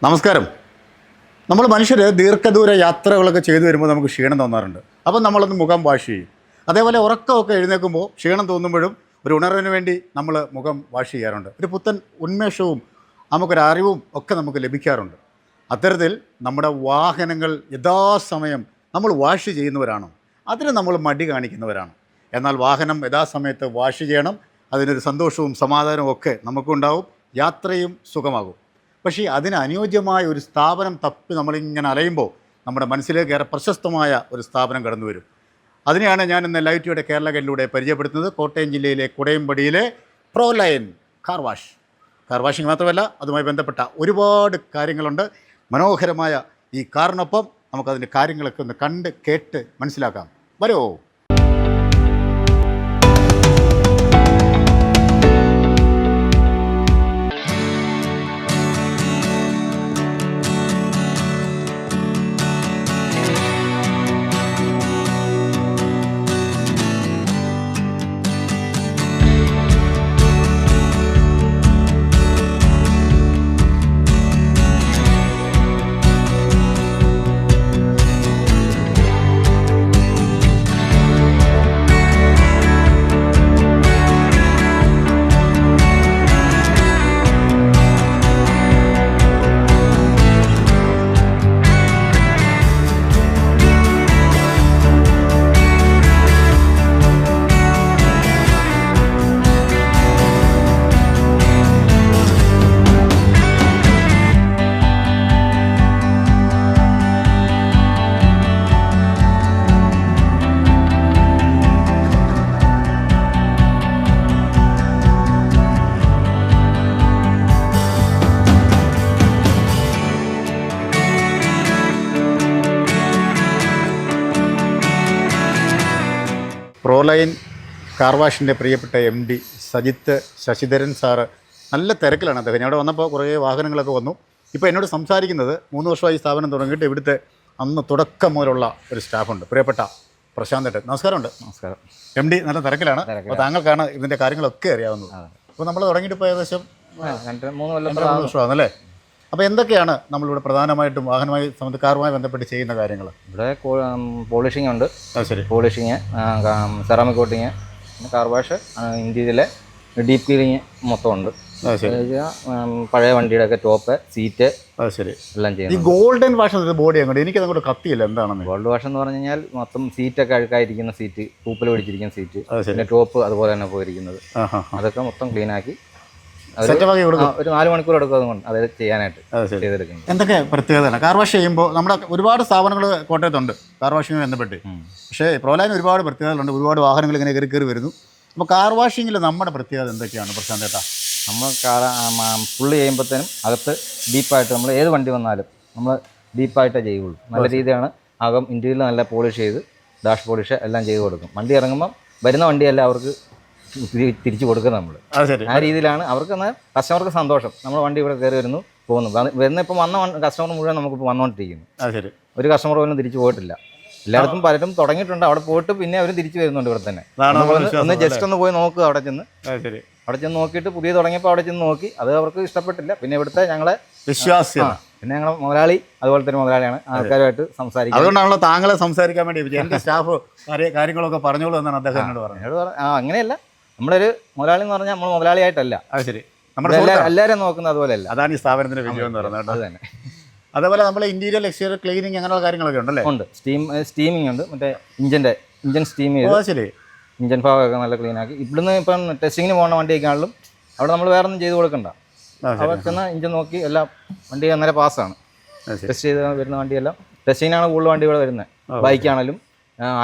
നമസ്കാരം. നമ്മൾ മനുഷ്യർ ദീർഘദൂര യാത്രകളൊക്കെ ചെയ്തു വരുമ്പോൾ നമുക്ക് ക്ഷീണം തോന്നാറുണ്ട്. അപ്പം നമ്മളൊന്ന് മുഖം വാഷ് ചെയ്യും. അതേപോലെ ഉറക്കമൊക്കെ എഴുന്നേൽക്കുമ്പോൾ ക്ഷീണം തോന്നുമ്പോഴും ഒരു ഉണർവിന് വേണ്ടി നമ്മൾ മുഖം വാഷ് ചെയ്യാറുണ്ട്. ഒരു പുത്തൻ ഉന്മേഷവും നമുക്കൊരറിവും ഒക്കെ നമുക്ക് ലഭിക്കാറുണ്ട്. അത്തരത്തിൽ നമ്മുടെ വാഹനങ്ങൾ യഥാസമയം നമ്മൾ വാഷ് ചെയ്യുന്നവരാണോ? അതിന് നമ്മൾ മടി കാണിക്കുന്നവരാണ്. എന്നാൽ വാഹനം യഥാസമയത്ത് വാഷ് ചെയ്യണം. അതിനൊരു സന്തോഷവും സമാധാനവും ഒക്കെ നമുക്കുണ്ടാവും. യാത്രയും സുഖമാകും. പക്ഷേ അതിന് അനുയോജ്യമായ ഒരു സ്ഥാപനം തപ്പി നമ്മളിങ്ങനെ അലയുമ്പോൾ നമ്മുടെ മനസ്സിലേക്ക് ഏറെ പ്രശസ്തമായ ഒരു സ്ഥാപനം കടന്നു വരും. അതിനെയാണ് ഞാൻ ഇന്ന് ലൈവ് ടിവിയുടെ കേരള ഗൈഡിലൂടെ പരിചയപ്പെടുത്തുന്നത്. കോട്ടയം ജില്ലയിലെ കുടയമ്പടിയിലെ പ്രോലൈൻ കാർ വാഷ്. കാർ വാഷിംഗ് മാത്രമല്ല, അതുമായി ബന്ധപ്പെട്ട ഒരുപാട് കാര്യങ്ങളുണ്ട്. മനോഹരമായ ഈ കാറിനൊപ്പം നമുക്കതിൻ്റെ കാര്യങ്ങളൊക്കെ ഒന്ന് കണ്ട് കേട്ട് മനസ്സിലാക്കാം. വരോ. പ്രോലൈൻ കാർ വാഷിൻ്റെ പ്രിയപ്പെട്ട MD സജിത്ത് ശശിധരൻ സാറ് നല്ല തിരക്കിലാണ് അദ്ദേഹം. ഞാൻ അവിടെ വന്നപ്പോൾ കുറേ വാഹനങ്ങളൊക്കെ വന്നു. ഇപ്പോൾ എന്നോട് സംസാരിക്കുന്നത് 3 വർഷമായി സ്ഥാപനം തുടങ്ങിയിട്ട് ഇവിടുത്തെ അന്ന് തുടക്കം മുതലുള്ള ഒരു സ്റ്റാഫുണ്ട്, പ്രിയപ്പെട്ട പ്രശാന്തേട്ടൻ. നമസ്കാരമുണ്ട്. നമസ്കാരം. MD നല്ല തിരക്കിലാണ്. അപ്പോൾ താങ്കൾക്കാണ് ഇതിൻ്റെ കാര്യങ്ങളൊക്കെ അറിയാവുന്നത്. അപ്പോൾ നമ്മൾ തുടങ്ങിയിട്ട് ഇപ്പോൾ ഏകദേശം 2-3 വർഷമാണല്ലേ? അപ്പോൾ എന്തൊക്കെയാണ് നമ്മളിവിടെ പ്രധാനമായിട്ടും വാഹനമായി കാറുമായി ബന്ധപ്പെട്ട് ചെയ്യുന്ന കാര്യങ്ങൾ? ഇവിടെ പോളിഷിംഗ് ഉണ്ട്. ശരി. പോളിഷിങ്, സെറാമിക് കോട്ടിങ്, പിന്നെ കാർ വാഷ്, ഇന്ത്യയിലെ ഡീപ്പ് ക്ലീനിങ് മൊത്തം ഉണ്ട്. പഴയ വണ്ടിയുടെ ഒക്കെ ടോപ്പ്, സീറ്റ് ശരി എല്ലാം ചെയ്യും. ഈ ഗോൾഡൻ വാഷ് ബോഡി അങ്ങോട്ട് എനിക്ക് അങ്ങോട്ട് കത്തിയില്ല. എന്താണെന്ന്? ഗോൾഡ് വാഷ് എന്ന് പറഞ്ഞു കഴിഞ്ഞാൽ മൊത്തം സീറ്റൊക്കെ അഴുക്കായിരിക്കുന്ന സീറ്റ്, പൂപ്പൽ പിടിച്ചിരിക്കുന്ന സീറ്റ്, പിന്നെ ടോപ്പ് അതുപോലെ തന്നെ പോയിരിക്കുന്നത്, അതൊക്കെ മൊത്തം ക്ലീനാക്കി ഒരു 4 മണിക്കൂർ എടുക്കും അതുകൊണ്ട് അത് ചെയ്യാനായിട്ട് ചെയ്തെടുക്കുന്നത്. എന്തൊക്കെ പ്രത്യേകതയാണ് കാർ വാഷ് ചെയ്യുമ്പോൾ? നമ്മുടെ ഒരുപാട് സ്ഥാപനങ്ങൾ കോട്ടയത്തുണ്ട് കാർ വാഷിംഗ് ബന്ധപ്പെട്ട്. പക്ഷേ പ്രോലൈൻ ഒരുപാട് പ്രത്യേകതകളുണ്ട്. ഒരുപാട് വാഹനങ്ങൾ ഇങ്ങനെ കയറി വരുന്നു. അപ്പോൾ കാർ വാഷിങ്ങിൽ നമ്മുടെ പ്രത്യേകത എന്തൊക്കെയാണ് പ്രശാന്തേട്ടാ? നമ്മൾ ഫുള്ള് ചെയ്യുമ്പോഴത്തേനും അകത്ത് ഡീപ്പായിട്ട് നമ്മൾ ഏത് വണ്ടി വന്നാലും നമ്മൾ ഡീപ്പായിട്ടേ ചെയ്യുള്ളൂ. നല്ല രീതിയാണ്. അകം ഇന്ത്യയിൽ നല്ല പോളിഷ് ചെയ്ത് ഡാഷ് പോളിഷ് എല്ലാം ചെയ്ത് കൊടുക്കും. വണ്ടി ഇറങ്ങുമ്പം വരുന്ന വണ്ടിയല്ല അവർക്ക് തിരിച്ചു കൊടുക്കുന്നത് നമ്മൾ. ആ രീതിയിലാണ് അവർക്ക് കസ്റ്റമർക്ക് സന്തോഷം. നമ്മൾ വണ്ടി ഇവിടെ കയറി വരുന്നു, പോകുന്നു. വരുന്ന ഇപ്പം വന്ന കസ്റ്റമർ മുഴുവൻ നമുക്കിപ്പോൾ വന്നുകൊണ്ടിരിക്കുന്നു. ഒരു കസ്റ്റമർ പോലും തിരിച്ചു പോയിട്ടില്ല. എല്ലായിടത്തും പലരും തുടങ്ങിയിട്ടുണ്ട്. അവിടെ പോയിട്ട് പിന്നെ അവർ തിരിച്ചു വരുന്നുണ്ട്. ഇവിടെ തന്നെ ഒന്ന് ജസ്റ്റ് ഒന്ന് പോയി നോക്കുക. അവിടെ ചെന്ന് നോക്കിയിട്ട് പുതിയ തുടങ്ങിയപ്പോൾ അവിടെ ചെന്ന് നോക്കി. അത് അവർക്ക് ഇഷ്ടപ്പെട്ടില്ല. പിന്നെ ഇവിടുത്തെ ഞങ്ങളെ വിശ്വാസിയാണ്. പിന്നെ ഞങ്ങളെ മുതലാളി അതുപോലെ തന്നെ മുതലാളിയാണ്. ആൾക്കാരുമായിട്ട് സംസാരിക്കും. അതുകൊണ്ടാണല്ലോ താങ്കളെ സംസാരിക്കാൻ വേണ്ടി എൻ്റെ സ്റ്റാഫ് കാര്യങ്ങളൊക്കെ പറഞ്ഞോളൂ എന്നാണ് അദ്ദേഹം എന്നോട് പറഞ്ഞത്. അങ്ങനെയല്ല, നമ്മളൊരു മുതലാളി എന്ന് പറഞ്ഞാൽ നമ്മൾ മുതലാളിയായിട്ടല്ല. ശരി. എല്ലാവരും നോക്കുന്നത് അതുപോലെയല്ല. അതാണ് ഈ സ്ഥാപനത്തിന്റെ വിജയം എന്ന് പറയുന്നത്. അത് തന്നെ. അതേപോലെ നമ്മൾ ഇന്റീരിയർ എക്സ്റ്റീരിയർ ക്ലീനിങ് അങ്ങനെയുള്ള കാര്യങ്ങളൊക്കെ ഉണ്ടല്ലേ? ഉണ്ട്. സ്റ്റീമിംഗ് ഉണ്ട്. മറ്റേ ഇഞ്ചൻ സ്റ്റീം ചെയ്ത് ശരി. ഇഞ്ചൻ ഭാഗമൊക്കെ നല്ല ക്ലീനാക്കി. ഇവിടുന്ന് ഇപ്പം ടെസ്റ്റിങ്ങിന് പോകുന്ന വണ്ടിയൊക്കെ ആണെങ്കിലും അവിടെ നമ്മൾ വേറെ ഒന്നും ചെയ്ത് കൊടുക്കണ്ട. അവിടെ ചെന്ന് ഇഞ്ചൻ നോക്കി എല്ലാം വണ്ടി അന്നേരം പാസ്സാണ്. ടെസ്റ്റ് ചെയ്ത് വരുന്ന വണ്ടിയെല്ലാം ടെസ്റ്റിങ്ങിനാണ് കൂടുതൽ വണ്ടി ഇവിടെ വരുന്നത്. ബൈക്കാണെങ്കിലും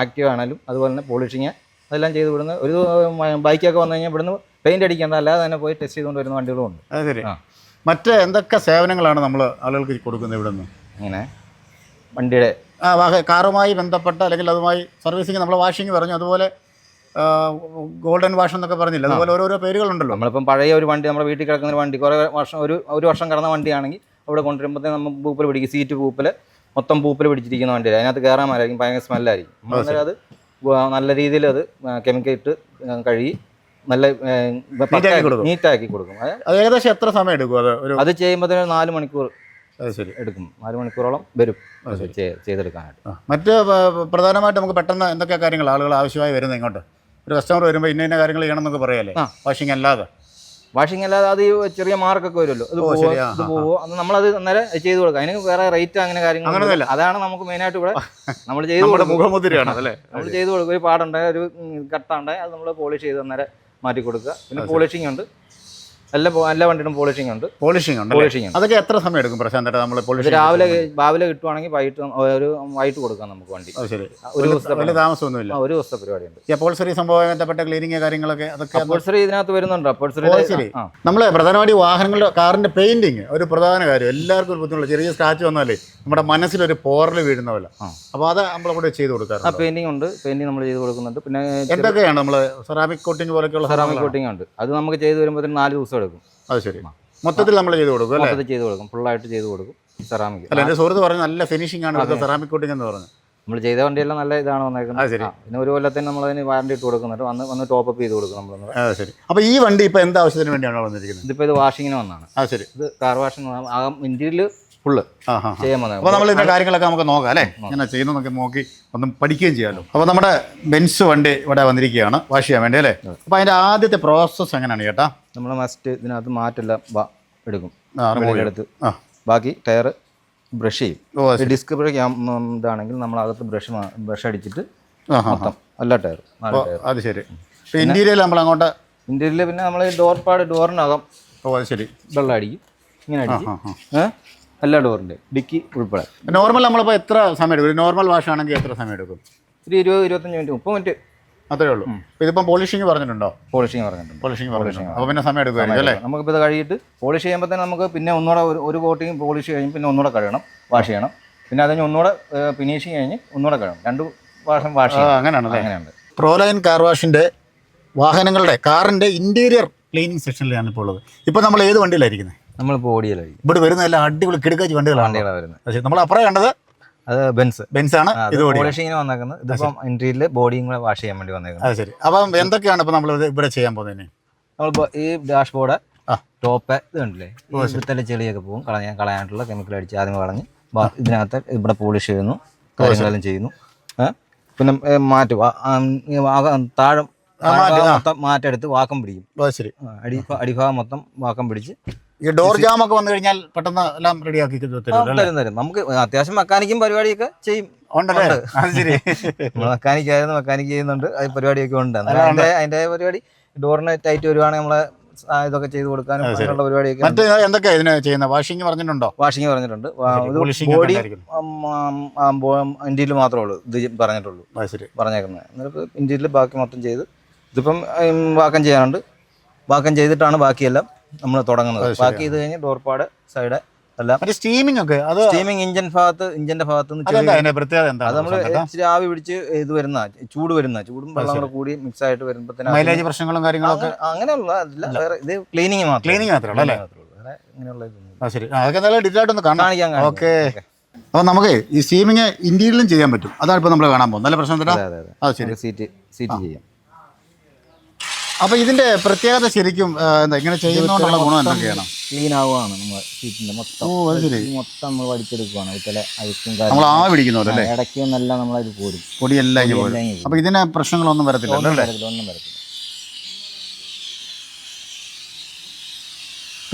ആക്റ്റീവ് ആണെങ്കിലും അതുപോലെ തന്നെ പോളിഷിങ് അതെല്ലാം ചെയ്ത് വിടുന്നത്. ഒരു ബൈക്കൊക്കെ വന്നു കഴിഞ്ഞാൽ ഇവിടുന്ന് പെയിന്റ് അടിക്കേണ്ട, അല്ലാതെ തന്നെ പോയി ടെസ്റ്റ് ചെയ്തുകൊണ്ട് വരുന്ന വണ്ടികളും ഉണ്ട്. ശരി. മറ്റ് എന്തൊക്കെ സേവനങ്ങളാണ് നമ്മൾ ആളുകൾക്ക് കൊടുക്കുന്നത് ഇവിടെ നിന്ന്? ഇങ്ങനെ വണ്ടിയുടെ കാറുമായി ബന്ധപ്പെട്ട അല്ലെങ്കിൽ അതുമായി സർവീസിങ്, നമ്മൾ വാഷിംഗ് പറഞ്ഞു, അതുപോലെ ഗോൾഡൻ വാഷ് എന്നൊക്കെ പറഞ്ഞില്ല, അതുപോലെ ഓരോരോ പേരുകളുണ്ടല്ലോ. നമ്മളിപ്പം പഴയ ഒരു വണ്ടി, നമ്മുടെ വീട്ടിൽ കിടക്കുന്ന ഒരു വണ്ടി, കുറേ വർഷം ഒരു വർഷം കിടന്ന വണ്ടിയാണെങ്കിൽ അവിടെ കൊണ്ടുവരുമ്പോഴത്തേക്കും നമ്മൾ പൂപ്പൽ പിടിക്കും. സീറ്റ് പൂപ്പൽ മൊത്തം പൂപ്പൽ പിടിച്ചിരിക്കുന്ന വണ്ടിയാണ്. അതിനകത്ത് കയറാൻ മാരായിരിക്കും, ഭയങ്കര സ്മെല്ലായിരിക്കും. അത് നല്ല രീതിയിൽ അത് കെമിക്കൽ ഇട്ട് കഴുകി നല്ല നീറ്റാക്കി കൊടുക്കും. ഏകദേശം എത്ര സമയം എടുക്കും? അത് ചെയ്യുമ്പോൾ 4 മണിക്കൂർ അത് ശരി. എടുക്കും, 4 മണിക്കൂറോളം വരും ചെയ്തെടുക്കാനായിട്ട്. മറ്റ് പ്രധാനമായിട്ട് നമുക്ക് പെട്ടെന്ന് എന്തൊക്കെ കാര്യങ്ങൾ ആളുകൾ ആവശ്യമായി വരുന്നത് ഇങ്ങോട്ട്? ഒരു കസ്റ്റമർ വരുമ്പോൾ ഇന്ന കാര്യങ്ങൾ ചെയ്യണം എന്നൊക്കെ പറയല്ലേ, വാഷിംഗ് അല്ലാതെ? വാഷിംഗ് അല്ലാതെ അത് ചെറിയ മാർക്കൊക്കെ വരുമല്ലോ, അത് പോവോ അന്ന് നമ്മളത് അന്നേരം ചെയ്ത് കൊടുക്കാം. അതിന് വേറെ റേറ്റ് അങ്ങനെ കാര്യങ്ങൾ, അതാണ് നമുക്ക് മെയിനായിട്ട് ഇവിടെ നമ്മൾ ചെയ്ത് കൊടുക്കും. മുഖമുദ്രയാണ് അതല്ലേ? നമ്മൾ ചെയ്ത് കൊടുക്കും. ഒരു പാടുണ്ടായി, ഒരു കട്ടുണ്ടായി, അത് നമ്മൾ പോളിഷ് ചെയ്ത് അന്നേരം മാറ്റി കൊടുക്കുക. പിന്നെ പോളിഷിംഗ് ഉണ്ട്, എല്ലാ വണ്ടിയും പോളിഷിംഗ് ഉണ്ട്. അതൊക്കെ എത്ര സമയം എടുക്കും പ്രശാന്തേട്ടാ നമ്മൾ പോളിഷ്? രാവിലെ കിട്ടുവാണെങ്കിൽ വൈകിട്ട് കൊടുക്കാം നമുക്ക് വണ്ടി. ഒരു ദിവസത്തെ താമസമൊന്നുമില്ല, ഒരു ദിവസത്തെ പരിപാടിയുണ്ട്. അപ്പോൾസറി സംഭവം ബന്ധപ്പെട്ട ക്ലീനിങ് കാര്യങ്ങളൊക്കെ അപ്പോൾസറി ഇതിനകത്ത് വരുന്നുണ്ട്. ശരി. നമ്മളെ പ്രധാനമായിട്ട് വാഹനങ്ങളുടെ കാറിന്റെ പെയിന്റിങ് ഒരു പ്രധാന കാര്യം. എല്ലാവർക്കും ഒരു ബുദ്ധിമുട്ടുള്ള ചെറിയ സ്ക്രാച്ച് വന്നാലേ നമ്മുടെ മനസ്സിലൊരു പോറൽ വീഴുന്ന പോലെ. അപ്പോൾ അത് നമ്മളവിടെ ചെയ്ത് കൊടുക്കാറുണ്ട്. പെയിന്റിംഗ് ഉണ്ട്, പെയിന്റിംഗ് നമ്മൾ ചെയ്ത് കൊടുക്കുന്നുണ്ട്. പിന്നെ എന്തൊക്കെയാണ് നമ്മൾ സെറാമിക് കോട്ടിംഗ് പോലെയൊക്കെയുള്ള സെറാമിക് കോട്ടിംഗ് ഉണ്ട്. അത് നമുക്ക് ചെയ്ത് വരുമ്പോൾ 4 ദിവസം എടുക്കും. അത് ശരി. മൊത്തത്തിൽ നമ്മൾ ചെയ്ത് കൊടുക്കും അല്ലേ? മൊത്തത്തിൽ ചെയ്ത് കൊടുക്കും, ഫുള്ളായിട്ട് ചെയ്ത് കൊടുക്കും. സെറാമിക് അല്ല, എൻ്റെ സുഹൃത്ത് പറഞ്ഞു നല്ല ഫിനിഷിംഗ് ആണ് സെറാമിക് കോട്ടിംഗ് എന്ന് പറഞ്ഞു. നമ്മൾ ചെയ്ത വണ്ടിയെല്ലാം നല്ല ഇതാണ് വന്നേക്കുന്നത്. പിന്നെ ഒരു കൊല്ലത്തിന് നമ്മളതിന് വാറണ്ടി ഇട്ട് കൊടുക്കുന്നുണ്ട്, വന്ന് ടോപ്പ് അപ്പ് ചെയ്ത് കൊടുക്കും നമ്മൾ. ശരി. അപ്പോൾ ഈ വണ്ടി ഇപ്പോൾ എന്ത് ആവശ്യത്തിന് വേണ്ടിയാണ് വന്നിരിക്കുന്നത്? ഇതിപ്പോൾ ഇത് വാഷിങ്ങിന് വന്നതാണ്. ശരി. ഇത് കാർ വാഷിന് ഇന്ത്യയിൽ ഫുള്ള് ചെയ്യാൻ വന്നത്. അപ്പോൾ നമ്മൾ ഇതിൻ്റെ കാര്യങ്ങളൊക്കെ നമുക്ക് നോക്കാം അല്ലേ, ഇങ്ങനെ ചെയ്യുന്നതൊക്കെ നോക്കി ഒന്നും പഠിക്കുകയും ചെയ്യാമല്ലോ. അപ്പോൾ നമ്മുടെ ബെൻസ് വണ്ടി ഇവിടെ വന്നിരിക്കുകയാണ് വാഷ് ചെയ്യാൻ വേണ്ടി അല്ലേ? അപ്പോൾ അതിൻ്റെ ആദ്യത്തെ പ്രോസസ്സ് എങ്ങനെയാണ് ചേട്ടാ? നമ്മൾ മസ്റ്റ് ഇതിനകത്ത് മാറ്റെല്ലാം എടുക്കും, എടുത്ത് ബാക്കി ടയർ ബ്രഷ് ചെയ്യും. ഡിസ്ക് ബ്രേക്ക് ഇതാണെങ്കിൽ നമ്മൾ അകത്ത് ബ്രഷ് അടിച്ചിട്ട് മൊത്തം എല്ലാ ടയറും. അത് ശരി. ഇന്റീരിയർ നമ്മൾ അങ്ങോട്ട് ഇന്റീരിയൽ പിന്നെ നമ്മൾ ഡോറിനകം ശരി വെള്ളം അടിക്കും, ഇങ്ങനെ അടിക്കും എല്ലാ ഡോറിൻ്റെ ഡിക്കി ഉൾപ്പെടെ. നോർമൽ നമ്മളിപ്പോൾ എത്ര സമയം എടുക്കും? നോർമൽ വാഷ് ആണെങ്കിൽ എത്ര സമയം എടുക്കും? ഒരു 20-25 മിനിറ്റ്, 30 മിനിറ്റ് അത്രേ ഉള്ളൂ. ഇതിപ്പം പോളിഷിംഗ് പറഞ്ഞിട്ടുണ്ടോ? പോളിഷിംഗ് പറഞ്ഞിട്ടുണ്ട്. അപ്പോൾ പിന്നെ സമയം എടുക്കുമായിരിക്കും അല്ലേ? നമുക്കിപ്പോൾ ഇത് കഴിയിട്ട് പോളിഷ് ചെയ്യുമ്പോൾ തന്നെ നമുക്ക് പിന്നെ ഒന്നുകൂടെ ഒരു കോട്ടിങ് പോളിഷ് കഴിഞ്ഞ് പിന്നെ ഒന്നുകൂടെ കഴുകണം, വാഷ് ചെയ്യണം. പിന്നെ അതിന് ഒന്നുകൂടെ ഫിനിഷിങ് കഴിഞ്ഞ് ഒന്നുകൂടെ കഴുകണം, 2 പ്രാവശ്യം വാഷ് ചെയ്യണം. അങ്ങനെയുണ്ട്. പ്രോലൈൻ കാർ വാഷിൻ്റെ വാഹനങ്ങളുടെ കാറിൻ്റെ ഇൻറ്റീരിയർ ക്ലീനിങ് സെക്ഷനിലാണ് ഇപ്പോൾ ഉള്ളത്. ഇപ്പോൾ നമ്മൾ ഏത് വണ്ടിയിലായിരിക്കുന്നത്? നമ്മളിപ്പോൾ ഓടിയലായിരിക്കും. ഇവിടെ വരുന്ന എല്ലാം അടിപൊളി കിടക്കാച്ച് വണ്ടികളാണ് വരുന്നത്. നമ്മൾ അപ്പുറം കണ്ടത് അത് ബെൻസ് ആണ്. ഇത് പോളിഷിങ്ങിന് വന്നേക്കുന്നത്. ഇതിപ്പം ഇന്റീരിയൽ ബോഡിയും കൂടെ വാഷ് ചെയ്യാൻ വേണ്ടി വന്നേക്കുന്നത്. അത് ശരി. അപ്പം എന്തൊക്കെയാണ് ഇപ്പോൾ നമ്മൾ ഇവിടെ ചെയ്യാൻ പോകുന്നത്? നമ്മളിപ്പോൾ ഈ ഡാഷ് ബോർഡ് ടോപ്പ് ഇത് കണ്ടില്ലേ, ഇവിടുത്തെ ചെളിയൊക്കെ പോകും, കളയാനായിട്ടുള്ള കെമിക്കൽ അടിച്ച് ആദ്യം കളഞ്ഞ് ഇതിനകത്ത് ഇവിടെ പോളിഷ് ചെയ്യുന്നു, കാര്യങ്ങളെല്ലാം ചെയ്യുന്നു. പിന്നെ താഴെ മൊത്തം മാറ്റെടുത്ത് വാക്കം പിടിക്കും. അടിഭാഗം മൊത്തം വാക്കം പിടിച്ച് ഈ ഡോർ ജാം ഒക്കെ വന്നു കഴിഞ്ഞാൽ പെട്ടെന്ന് എല്ലാം റെഡിയാക്കി തരും. നമുക്ക് അത്യാവശ്യം മെക്കാനിക്കും പരിപാടിയൊക്കെ ചെയ്യും. മെക്കാനിക് ആയിരുന്നു, മെക്കാനിക് ചെയ്യുന്നുണ്ട്, അത് പരിപാടിയൊക്കെ ഉണ്ട്. അതിന്റെ പരിപാടി ഡോറിന് ടൈറ്റ് വരുവാണെങ്കിൽ നമ്മളെ ഇതൊക്കെ ചെയ്ത് കൊടുക്കാനും അങ്ങനെയുള്ള പരിപാടിയൊക്കെ. എന്തൊക്കെയാണ് ഇതിന് ചെയ്യുന്നത്? വാഷിംഗ് പറഞ്ഞിട്ടുണ്ട്. ബോഡി ഇന്ത്യയിൽ മാത്രമേ ഉള്ളൂ ഇത് പറഞ്ഞിട്ടുള്ളൂ, പറഞ്ഞേക്കുന്നത്. എന്നിട്ട് ഇന്ത്യയിൽ ബാക്കി മൊത്തം ചെയ്ത് ഇതിപ്പം വാക്കം ചെയ്യാനുണ്ട്. വാക്കം ചെയ്തിട്ടാണ് ബാക്കിയെല്ലാം നമ്മൾ തുടങ്ങുന്നത്. ബാക്കി ഇത് കഴിഞ്ഞ് ഡോർപാട് സൈഡ് എല്ലാം സ്റ്റീമിംഗ് ഒക്കെ. സ്റ്റീമിംഗ് ഇഞ്ചിന്റെ ഭാഗത്ത് അത് നമ്മൾ ഇച്ചിരി ആവി പിടിച്ച് ഇത് വരുന്ന ചൂടും വെള്ളം കൂടെ കൂടി മിക്സ് ആയിട്ട് വരുമ്പോഴത്തേനും മൈലേജ് പ്രശ്നങ്ങളും കാര്യങ്ങളൊക്കെ അങ്ങനെയുള്ള അതില്ല. വേറെ ഇത് ക്ലീനിങ് മാത്രമേ കാണിക്കാൻ. ഓക്കെ. അപ്പോൾ നമുക്ക് ഈ സ്റ്റീമിങ് ഇന്ത്യയിലും ചെയ്യാൻ പറ്റും. അതാണ് ഇപ്പോൾ നമ്മൾ കാണാൻ പോകുന്നത്. നല്ല പ്രശ്നം. സീറ്റ് ചെയ്യാം. അപ്പോൾ ഇതിന്റെ പ്രത്യേകത ശരിക്കും ഇങ്ങനെ ചെയ്യുന്നതുകൊണ്ടുള്ള ഗുണം എന്തൊക്കെയാണ്? ക്ലീൻ ആവുകയാണ് നമ്മുടെ സീറ്റിന്റെ മൊത്തം. മൊത്തം നമ്മൾ വടിച്ചെടുക്കുകയാണ്. അതിലെ ഐസും നമ്മൾ ആ പിടിക്കുന്നവരല്ലേ? ഇടയ്ക്ക് ഒന്നെല്ലാം നമ്മളത് പോരും, പൊടിയെല്ലാം പോരും. അപ്പോൾ ഇതിന് പ്രശ്നങ്ങളൊന്നും വരത്തില്ല. ഒന്നും വരത്തില്ല.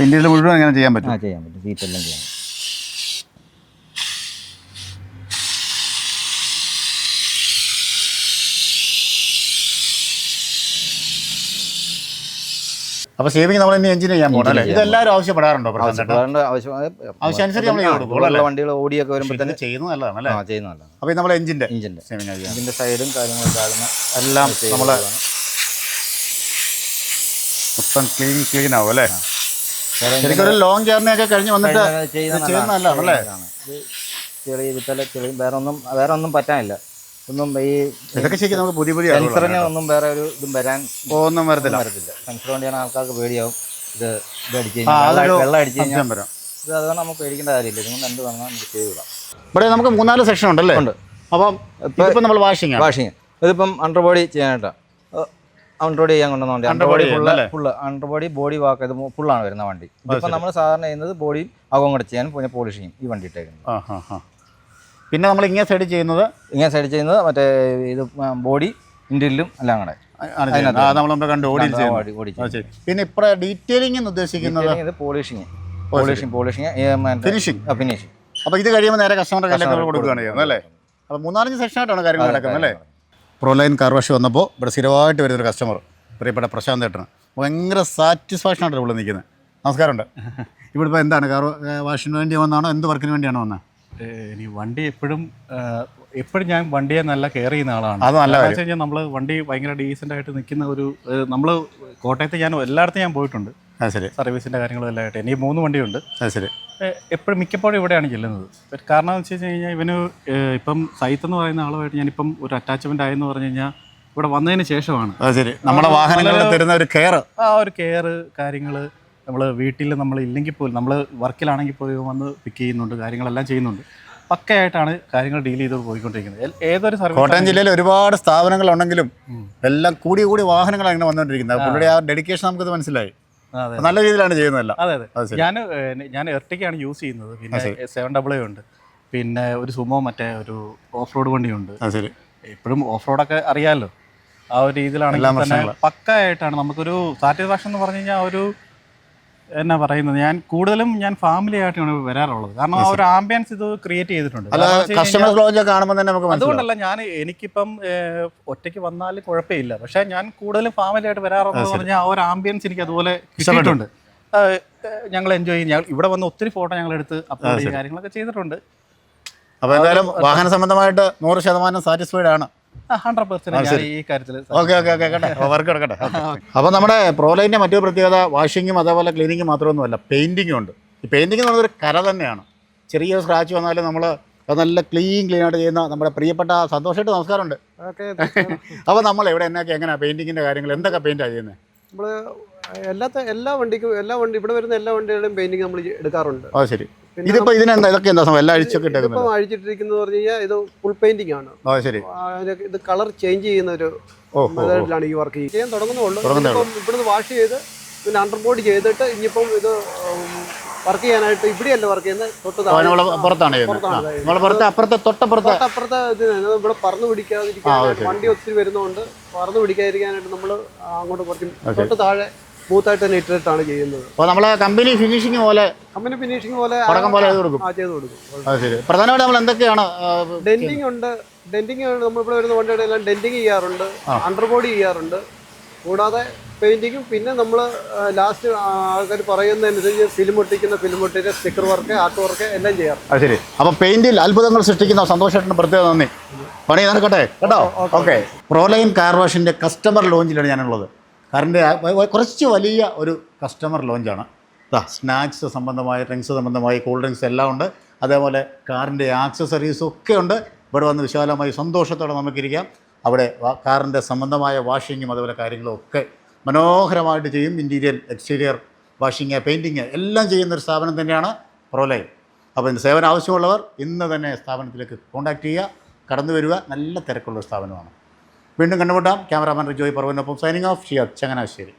ഇന്ത്യയിൽ മുഴുവൻ അങ്ങനെ ചെയ്യാൻ പറ്റും. സീറ്റെല്ലാം ചെയ്യാം. അപ്പോൾ സേവിങ് നമ്മൾ ഇനി എഞ്ചിൻ ചെയ്യാൻ പോകണം അല്ലേ? ഇതെല്ലാവരും ആവശ്യപ്പെടാറുണ്ടോ? വണ്ടികൾ ഓടിയൊക്കെ വരുമ്പോൾ തന്നെ ചെയ്യുന്നത് നല്ലതാണ് അല്ലേ? ചെയ്യുന്നതല്ല. അപ്പോൾ നമ്മൾ എഞ്ചിന്റെ സൈഡും കാര്യങ്ങളൊക്കെ എല്ലാം നമ്മൾ മൊത്തം ക്ലീൻ ആവും അല്ലേ? ശരിക്കും ഒരു ലോങ് ജേർണി ഒക്കെ കഴിഞ്ഞ് വന്നിട്ട് ചെയ്യുന്ന നല്ലതാണല്ലേ? ചെളി വേറെ ഒന്നും പറ്റാനില്ല. ഒന്നും ഈ ഇതൊക്കെ ശരിക്കും നമുക്ക് പുതിയ സെൻസറിന് ഒന്നും വേറെ ഒരു ഇതും ഒന്നും വരത്തില്ല. സെൻസർ വണ്ടിയാണ് ആൾക്കാർക്ക് പേടിയാവും. ഇത് അടിച്ച് കഴിഞ്ഞാൽ വെള്ളം അടിച്ച് കഴിഞ്ഞാൽ ഇത് അതുകൊണ്ട് നമുക്ക് പേടിക്കേണ്ട കാര്യമില്ല. ഇതൊന്നും രണ്ട് തന്നാൽ നമുക്ക് ചെയ്തുവിടാം. ഇവിടെ നമുക്ക് 3-4 സെക്ഷൻ ഉണ്ടല്ലേ? ഉണ്ട്. അപ്പം ഇപ്പം നമ്മൾ വാഷിംഗ് ഇതിപ്പം അണ്ടർ ബോഡി ചെയ്യാനായിട്ടാണ്. അണ്ടർബോഡി ചെയ്യാൻ കൊണ്ടുവന്ന വണ്ടി. Underbody underbody full underbody body വാക്ക് ഇത് ഫുള്ളാണ് വരുന്ന വണ്ടി. ഇതിപ്പോൾ നമ്മൾ സാധാരണ ചെയ്യുന്നത് ബോഡിയും അകവും കൂടെ ചെയ്യാൻ പിന്നെ പോളിഷിങ്ങും ഈ വണ്ടി ഇട്ടേക്കുന്നത്. പിന്നെ നമ്മൾ ഇങ്ങനെ സൈഡ് ചെയ്യുന്നത് ചെയ്യുന്നത് മറ്റേ ഇത് ബോഡി ഇന്ത്യയിലും എല്ലാം കൂടെ നമ്മൾ കണ്ട് ഓടി. പിന്നെ ഇപ്പഴ ഡീറ്റെയിലിംഗ് എന്ന് ഉദ്ദേശിക്കുന്നത് പോളിഷിങ് ഫിനിഷിംഗ്. ഫിനിഷിംഗ്. അപ്പോൾ ഇത് കഴിയുമ്പോൾ നേരെ കസ്റ്റമറുടെ കയ്യിലേക്ക് കൊടുക്കുകയാണ് ചെയ്യുന്നത് അല്ലേ? അപ്പോൾ 3-4 സെക്ഷനായിട്ടാണ് കാര്യങ്ങൾ നടക്കുന്നത് അല്ലേ? പ്രോലൈൻ കാർ വാഷ് വന്നപ്പോൾ ഇവിടെ സ്ഥിരമായിട്ട് വരുന്നൊരു കസ്റ്റമർ പ്രിയപ്പെട്ട പ്രശാന്ത് ഏട്ടന് ഭയങ്കര സാറ്റിസ്ഫാക്ഷനായിട്ട് ഇവിടെ നിൽക്കുന്നത്. നമസ്കാരമുണ്ട്. ഇവിടെ ഇപ്പോൾ എന്താണ് കാർ വാഷിന് വേണ്ടി വന്നാണോ എന്ത് വർക്കിന് വേണ്ടിയാണോ വന്നത്? ഇനി വണ്ടി എപ്പോഴും ഞാൻ വണ്ടിയെ നല്ല കെയർ ചെയ്യുന്ന ആളാണ്. അത് നല്ല വെച്ച് കഴിഞ്ഞാൽ നമ്മൾ വണ്ടി ഭയങ്കര ഡീസൻ്റ് ആയിട്ട് നിൽക്കുന്ന ഒരു നമ്മൾ കോട്ടയത്ത് ഞാൻ എല്ലായിടത്തും ഞാൻ പോയിട്ടുണ്ട്. ശരി. സർവീസിൻ്റെ കാര്യങ്ങളും എല്ലാം ആയിട്ട് എനിക്ക് 3 വണ്ടിയുണ്ട്. ശരി. എപ്പോഴും മിക്കപ്പോഴും ഇവിടെയാണ് ചെല്ലുന്നത്. കാരണം എന്ന് വെച്ച് കഴിഞ്ഞാൽ ഇവന് ഇപ്പം സൈത്ത് എന്ന് പറയുന്ന ആളുമായിട്ട് ഞാനിപ്പം ഒരു അറ്റാച്ച്മെൻ്റ് ആയെന്ന് പറഞ്ഞു കഴിഞ്ഞാൽ ഇവിടെ വന്നതിന് ശേഷമാണ്. ശരി. നമ്മുടെ വാഹനങ്ങളിൽ തരുന്ന ഒരു കെയർ, ഒരു കെയർ കാര്യങ്ങൾ നമ്മൾ വീട്ടിൽ നമ്മൾ ഇല്ലെങ്കിൽ പോലും നമ്മൾ വർക്കിലാണെങ്കിൽ പോലും വന്ന് പിക്ക് ചെയ്യുന്നുണ്ട്, കാര്യങ്ങളെല്ലാം ചെയ്യുന്നുണ്ട്. പക്കയായിട്ടാണ് കാര്യങ്ങൾ ഡീൽ ചെയ്ത് പോയിക്കൊണ്ടിരിക്കുന്നത്. ഏതൊരു സർവീസ് കോട്ടയം ജില്ലയിൽ ഒരുപാട് സ്ഥാപനങ്ങളുണ്ടെങ്കിലും എല്ലാം കൂടി വാഹനങ്ങളാണ് ഇങ്ങനെ വന്നുകൊണ്ടിരിക്കുന്നത്. പുള്ളിയുടെ ആ ഡെഡിക്കേഷൻ നമുക്കത് മനസ്സിലായി. നല്ല രീതിയിലാണ് ചെയ്യുന്നതല്ല. അതെ. ഞാൻ എർട്ടിക്കാണ് യൂസ് ചെയ്യുന്നത്. പിന്നെ 7AA ഉണ്ട്, പിന്നെ ഒരു സുമോ മറ്റേ ഒരു ഓഫ് റോഡ് വണ്ടിയുണ്ട്. ശരി. എപ്പോഴും ഓഫ് റോഡൊക്കെ അറിയാമല്ലോ. ആ ഒരു രീതിയിലാണെങ്കിൽ തന്നെ പക്കയായിട്ടാണ് നമുക്കൊരു സാറ്റിസ്ഫാക്ഷൻ എന്ന് പറഞ്ഞു കഴിഞ്ഞാൽ ഒരു എന്നാ പറയുന്നത്. ഞാൻ ഫാമിലി ആയിട്ടാണ് വരാറുള്ളത്. കാരണം ആ ഒരു ആംബിയൻസ് ഇത് ക്രിയേറ്റ് ചെയ്തിട്ടുണ്ട്. അതുകൊണ്ടല്ല എനിക്കിപ്പം ഒറ്റയ്ക്ക് വന്നാൽ കുഴപ്പമില്ല. പക്ഷെ ഞാൻ കൂടുതലും ഫാമിലി ആയിട്ട് വരാറുള്ളത് പറഞ്ഞാൽ ആ ഒരു ആംബിയൻസ് എനിക്ക് അതുപോലെ ഇഷ്ടപ്പെട്ടുണ്ട്. ഞങ്ങൾ എൻജോയ് ചെയ്യും. ഇവിടെ വന്ന് ഒത്തിരി ഫോട്ടോ ഞങ്ങൾ എടുത്ത് അപ്ലോഡ് ചെയ്യുക കാര്യങ്ങളൊക്കെ ചെയ്തിട്ടുണ്ട്. അപ്പോൾ എന്തായാലും വാഹന സംബന്ധമായിട്ട് 100% സാറ്റിസ്ഫൈഡ് ആണ്. 100% ഈ കാര്യത്തിൽ. വർക്ക് എടുക്കട്ടെ. അപ്പോൾ നമ്മുടെ പ്രോലൈൻ്റെ മറ്റൊരു പ്രത്യേകത വാഷിങ്ങും അതേപോലെ ക്ലീനിങ്ങും മാത്രമൊന്നുമല്ല, പെയിൻറ്റിങ്ങും ഉണ്ട്. ഈ പെയിൻറ്റിങ് എന്ന് പറയുന്നൊരു കര തന്നെയാണ്. ചെറിയ സ്ക്രാച്ച് വന്നാലും നമ്മൾ അത് നല്ല ക്ലീനായിട്ട് ചെയ്യുന്ന നമ്മുടെ പ്രിയപ്പെട്ട സന്തോഷമായിട്ട് നമസ്കാരമുണ്ട്. അപ്പോൾ നമ്മൾ ഇവിടെ എങ്ങനെയാണ് പെയിൻറ്റിങ്ങിൻ്റെ കാര്യങ്ങൾ എന്തൊക്കെ പെയിൻറ്റാണ് ചെയ്യുന്നത്? നമ്മൾ എല്ലാ വണ്ടിക്കും ഇവിടെ വരുന്ന എല്ലാ വണ്ടികളുടെയും പെയിന്റിങ് നമ്മൾ എടുക്കാറുണ്ട്. ശരി. ഇതിപ്പോൾ ഇതൊക്കെ എന്താ എല്ലാം അഴിച്ചൊക്കെ ഇപ്പം അഴിച്ചിട്ടിരിക്കുന്നത് പറഞ്ഞു കഴിഞ്ഞാൽ ഇത് ഫുൾ പെയിന്റിംഗ് ആണ്. ശരി. ഇത് കളർ ചേഞ്ച് ചെയ്യുന്ന ഒരു മെത്തേഡിലാണ് ഈ വർക്ക് ചെയ്യാൻ തുടങ്ങുന്നുള്ളൂ. ഇപ്പം ഇവിടുന്ന് വാഷ് ചെയ്ത് പിന്നെ അണ്ടർബോഡി ചെയ്തിട്ട് ഇനിയിപ്പം ഇത് വർക്ക് ചെയ്യാനായിട്ട് ഇവിടെയല്ല വർക്ക് ചെയ്യുന്നത്, പുറത്താണ് തൊട്ടപ്പുറത്തെ ഇവിടെ പറന്നു പിടിക്കാതിരിക്കാൻ വണ്ടി ഒത്തിരി വരുന്നതുകൊണ്ട് പറന്നു പിടിക്കാതിരിക്കാനായിട്ട് നമ്മൾ അങ്ങോട്ട് കുറച്ച് തൊട്ട് താഴെ സ്മൂത്തായിട്ട് തന്നെ ഇട്ടിട്ടാണ് ചെയ്യുന്നത്. കമ്പനി ഫിനിഷിംഗ് പോലെ ചെയ്ത് കൊടുക്കും. പ്രധാനമായിട്ട് നമ്മൾ എന്തൊക്കെയാണ് ഡെന്റിങ് ഉണ്ട്. നമ്മളിവിടെ വരുന്ന വണ്ടിയുടെ എല്ലാം ഡെന്റിങ് ചെയ്യാറുണ്ട്, അണ്ടർബോഡി ചെയ്യാറുണ്ട്, കൂടാതെ പെയിന്റിങ്ങും. പിന്നെ നമ്മൾ ലാസ്റ്റ് ആൾക്കാർ പറയുന്നതനുസരിച്ച് ഫിലിം ഒട്ടിക്കുന്ന സ്റ്റിക്കർ വർക്ക്, ആർട്ട് വർക്ക് എല്ലാം ചെയ്യാറ്. ശരി. അപ്പോൾ പെയിന്റിൽ അത്ഭുതങ്ങൾ സൃഷ്ടിക്കുന്ന സന്തോഷമായിട്ട് പ്രത്യേക നന്ദി. പണി നടക്കട്ടെ കേട്ടോ. ഓക്കെ. പ്രോലൈൻ കാർ വാഷിൻ്റെ കസ്റ്റമർ ലോഞ്ചിലാണ് ഞാനുള്ളത്. കാറിൻ്റെ കുറച്ച് വലിയ ഒരു കസ്റ്റമർ ലോഞ്ചാണ്. സ്നാക്സ് സംബന്ധമായ, ഡ്രിങ്ക്സ് സംബന്ധമായി, കൂൾ ഡ്രിങ്ക്സ് എല്ലാം ഉണ്ട്. അതേപോലെ കാറിൻ്റെ ആക്സസറീസും ഒക്കെ ഉണ്ട്. ഇവിടെ വന്ന് വിശാലമായി സന്തോഷത്തോടെ നമുക്കിരിക്കാം. അവിടെ കാറിൻ്റെ സംബന്ധമായ വാഷിങ്ങും അതേപോലെ കാര്യങ്ങളും ഒക്കെ മനോഹരമായിട്ട് ചെയ്യും. ഇൻറ്റീരിയർ, എക്സ്റ്റീരിയർ വാഷിങ്, പെയിൻറ്റിങ് എല്ലാം ചെയ്യുന്നൊരു സ്ഥാപനം തന്നെയാണ് പ്രോലൈൻ. അപ്പോൾ ഇതിൻ്റെ സേവനം ആവശ്യമുള്ളവർ ഇന്ന് തന്നെ സ്ഥാപനത്തിലേക്ക് കോൺടാക്ട് ചെയ്യുക, കടന്നു വരിക. നല്ല തിരക്കുള്ള സ്ഥാപനമാണ്. വീണ്ടും കണ്ടുമുട്ടാം. ക്യാമറാമാൻ റിജോയ് പർവനൊപ്പം സൈനിങ് ഓഫ്. ഷിയാദ് ചങ്ങനാശ്ശേരി.